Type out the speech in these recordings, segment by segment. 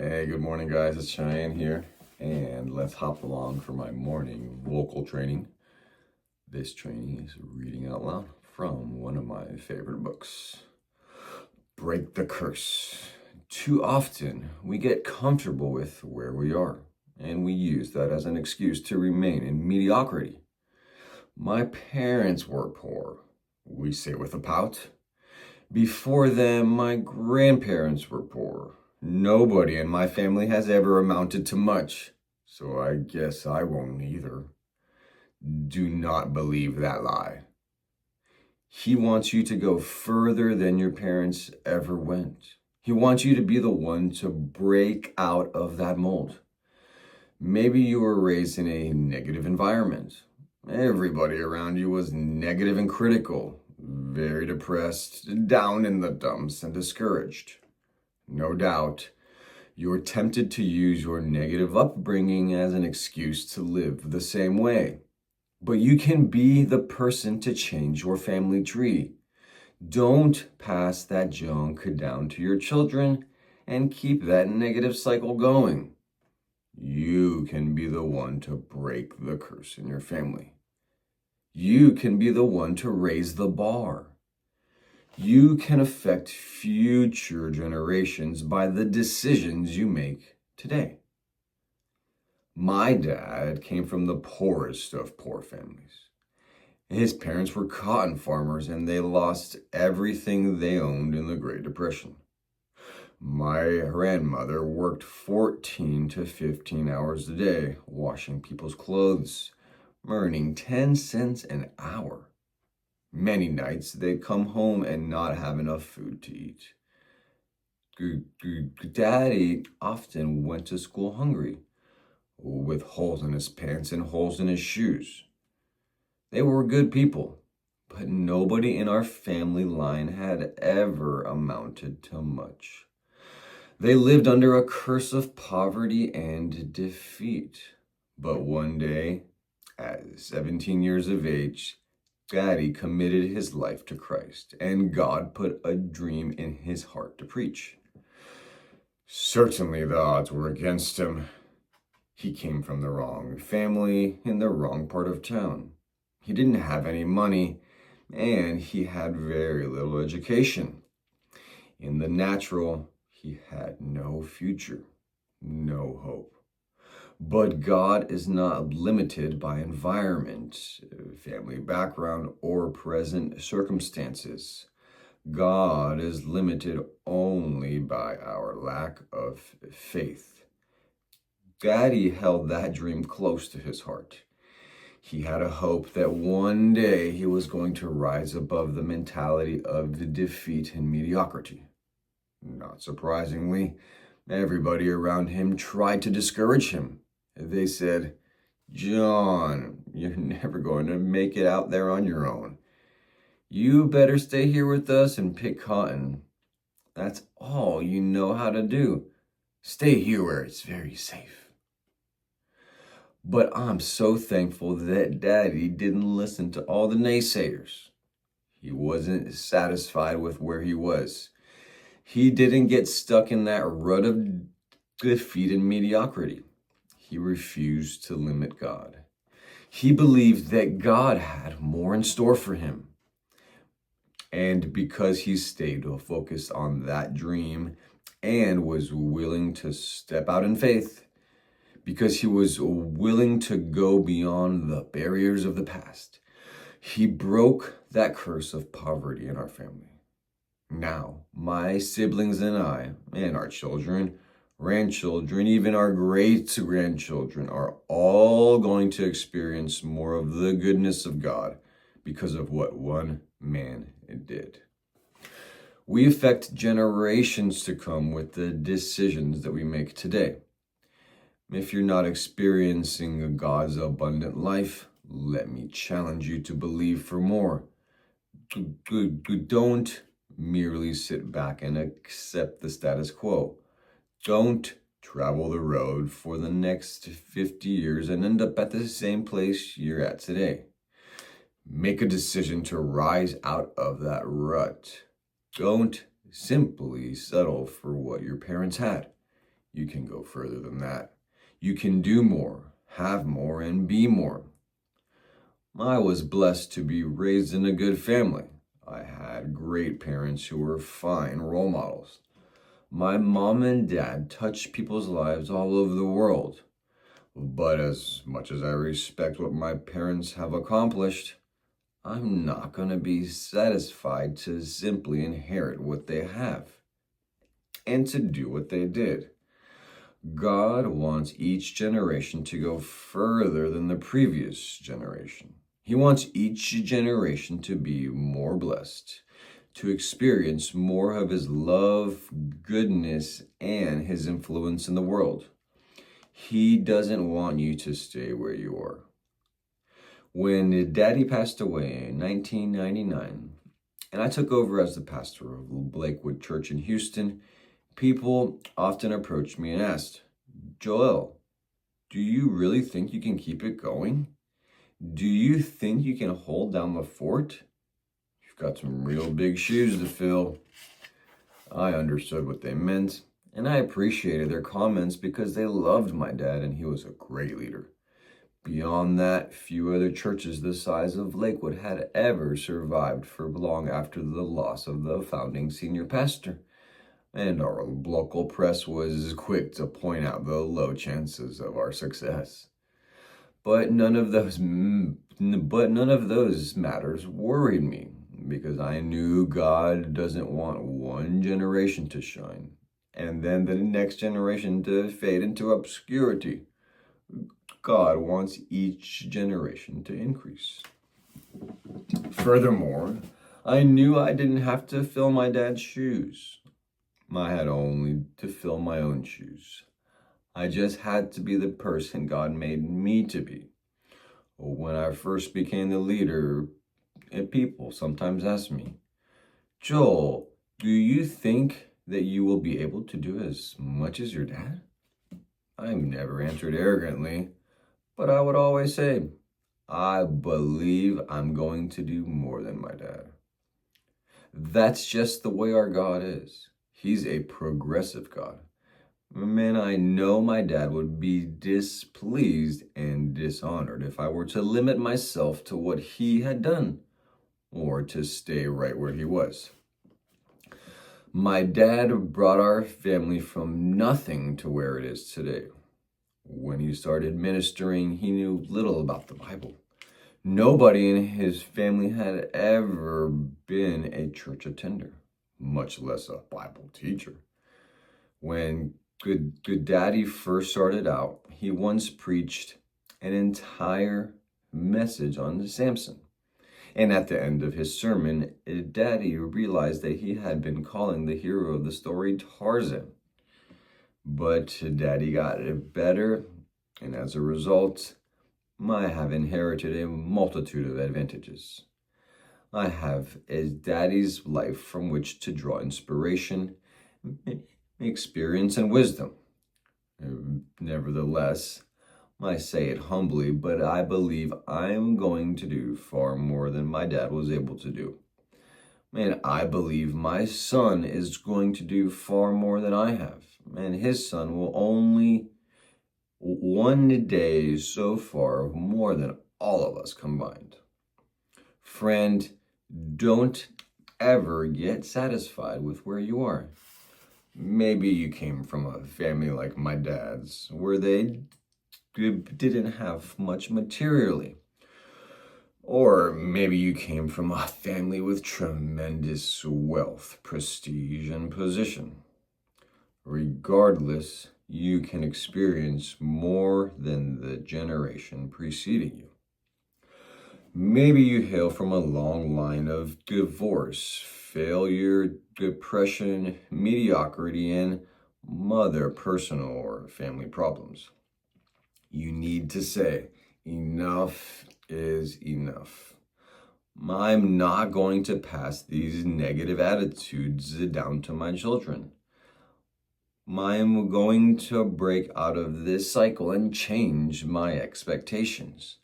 Hey, good morning, guys. It's Cheyenne here, and let's hop along for my morning vocal training. This training is reading out loud from one of my favorite books, Break the Curse. Too often, we get comfortable with where we are, and we use that as an excuse to remain in mediocrity. My parents were poor, we say with a pout. Before them, my grandparents were poor. Nobody in my family has ever amounted to much, so I guess I won't either. Do not believe that lie. He wants you to go further than your parents ever went. He wants you to be the one to break out of that mold. Maybe you were raised in a negative environment. Everybody around you was negative and critical, very depressed, down in the dumps, and discouraged. No doubt, you're tempted to use your negative upbringing as an excuse to live the same way. But you can be the person to change your family tree. Don't pass that junk down to your children and keep that negative cycle going. You can be the one to break the curse in your family. You can be the one to raise the bar. You can affect future generations by the decisions you make today. My dad came from the poorest of poor families. His parents were cotton farmers and they lost everything they owned in the Great Depression. My grandmother worked 14 to 15 hours a day washing people's clothes, earning 10 cents an hour. Many nights they'd come home and not have enough food to eat. Daddy often went to school hungry, with holes in his pants and holes in his shoes. They were good people, but nobody in our family line had ever amounted to much. They lived under a curse of poverty and defeat. But one day, at 17 years of age, Daddy committed his life to Christ, and God put a dream in his heart to preach. Certainly the odds were against him. He came from the wrong family in the wrong part of town. He didn't have any money, and he had very little education. In the natural, he had no future, no hope. But God is not limited by environment, family background, or present circumstances. God is limited only by our lack of faith. Daddy held that dream close to his heart. He had a hope that one day he was going to rise above the mentality of defeat and mediocrity. Not surprisingly, everybody around him tried to discourage him. They said, "John, you're never going to make it out there on your own. You better stay here with us and pick cotton. That's all you know how to do. Stay here where it's very safe." But I'm so thankful that Daddy didn't listen to all the naysayers. He wasn't satisfied with where he was. He didn't get stuck in that rut of defeat and mediocrity. He refused to limit God. He believed that God had more in store for him. And because he stayed focused on that dream and was willing to step out in faith, because he was willing to go beyond the barriers of the past, he broke that curse of poverty in our family. Now, my siblings and I, and our children, grandchildren, even our great-grandchildren are all going to experience more of the goodness of God because of what one man did. We affect generations to come with the decisions that we make today. If you're not experiencing God's abundant life, let me challenge you to believe for more. Don't merely sit back and accept the status quo. Don't travel the road for the next 50 years and end up at the same place you're at today. Make a decision to rise out of that rut. Don't simply settle for what your parents had. You can go further than that. You can do more, have more, and be more. I was blessed to be raised in a good family. I had great parents who were fine role models. My mom and dad touched people's lives all over the world. But as much as I respect what my parents have accomplished, I'm not going to be satisfied to simply inherit what they have and to do what they did. God wants each generation to go further than the previous generation. He wants each generation to be more blessed, to experience more of His love, goodness, and His influence in the world. He doesn't want you to stay where you are. When Daddy passed away in 1999, and I took over as the pastor of Lakewood Church in Houston, people often approached me and asked, "Joel, do you really think you can keep it going? Do you think you can hold down the fort? You've got some real big shoes to fill." I understood what they meant, and I appreciated their comments because they loved my dad and he was a great leader. Beyond that, few other churches the size of Lakewood had ever survived for long after the loss of the founding senior pastor. And our local press was quick to point out the low chances of our success. But none of those matters worried me, because I knew God doesn't want one generation to shine and then the next generation to fade into obscurity. God wants each generation to increase. Furthermore, I knew I didn't have to fill my dad's shoes. I had only to fill my own shoes. I just had to be the person God made me to be. When I first became the leader, people sometimes ask me, "Joel, do you think that you will be able to do as much as your dad?" I never answered arrogantly, but I would always say, "I believe I'm going to do more than my dad." That's just the way our God is. He's a progressive God. Man, I know my dad would be displeased and dishonored if I were to limit myself to what he had done or to stay right where he was. My dad brought our family from nothing to where it is today. When he started ministering, he knew little about the Bible. Nobody in his family had ever been a church attender, much less a Bible teacher. When Good Daddy first started out, he once preached an entire message on Samson. And at the end of his sermon, Daddy realized that he had been calling the hero of the story Tarzan. But Daddy got it better, and as a result, I have inherited a multitude of advantages. I have a Daddy's life from which to draw inspiration, experience, and wisdom. Nevertheless, I say it humbly, but I believe I'm going to do far more than my dad was able to do. And I believe my son is going to do far more than I have. And his son will only one day so far more than all of us combined. Friend, don't ever get satisfied with where you are. Maybe you came from a family like my dad's, where they didn't have much materially. Or maybe you came from a family with tremendous wealth, prestige, and position. Regardless, you can experience more than the generation preceding you. Maybe you hail from a long line of divorce, failure, depression, mediocrity, and other personal or family problems. You need to say, enough is enough. I'm not going to pass these negative attitudes down to my children. I'm going to break out of this cycle and change my expectations.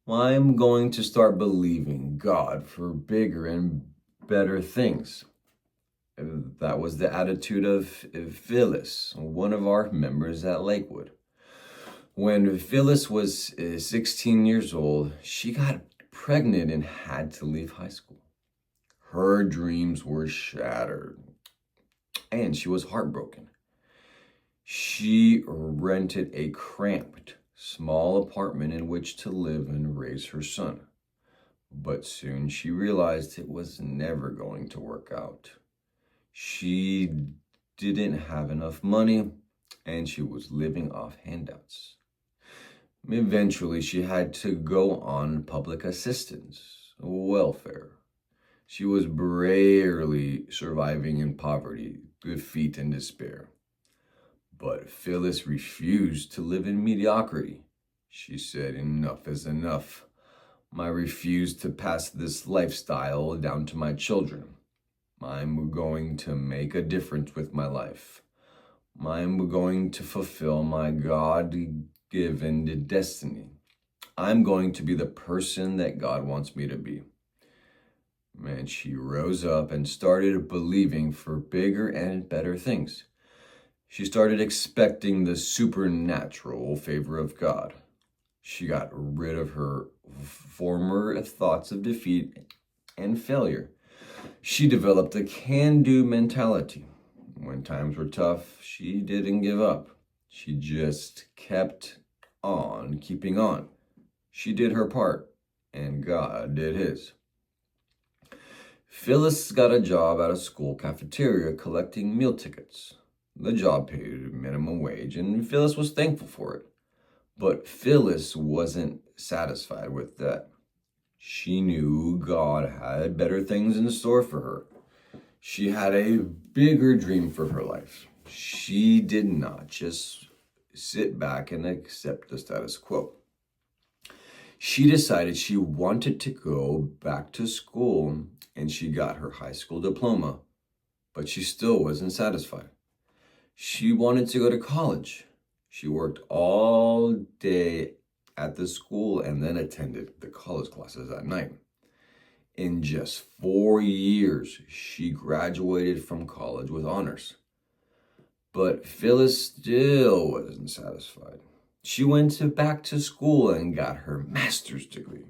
I'm going to start believing God for bigger and better things. That was the attitude of Phyllis, one of our members at Lakewood. When Phyllis was 16 years old, she got pregnant and had to leave high school. Her dreams were shattered, and she was heartbroken. She rented a cramped, small apartment in which to live and raise her son. But soon she realized it was never going to work out. She didn't have enough money, and she was living off handouts. Eventually, she had to go on public assistance, welfare. She was barely surviving in poverty, defeat, and despair. But Phyllis refused to live in mediocrity. She said, "Enough is enough. I refuse to pass this lifestyle down to my children. I'm going to make a difference with my life. I'm going to fulfill my God-given destiny. I'm going to be the person that God wants me to be." And she rose up and started believing for bigger and better things. She started expecting the supernatural favor of God. She got rid of her former thoughts of defeat and failure. She developed a can-do mentality. When times were tough, she didn't give up. She just kept on keeping on. She did her part, and God did his. Phyllis got a job at a school cafeteria collecting meal tickets. The job paid minimum wage, and Phyllis was thankful for it. But Phyllis wasn't satisfied with that. She knew God had better things in store for her. She had a bigger dream for her life. She did not just sit back and accept the status quo. She decided she wanted to go back to school, and she got her high school diploma, but she still wasn't satisfied. She wanted to go to college. She worked all day at the school and then attended the college classes at night. In just 4 years, she graduated from college with honors. But Phyllis still wasn't satisfied. She went back to school and got her master's degree.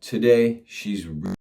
Today, she's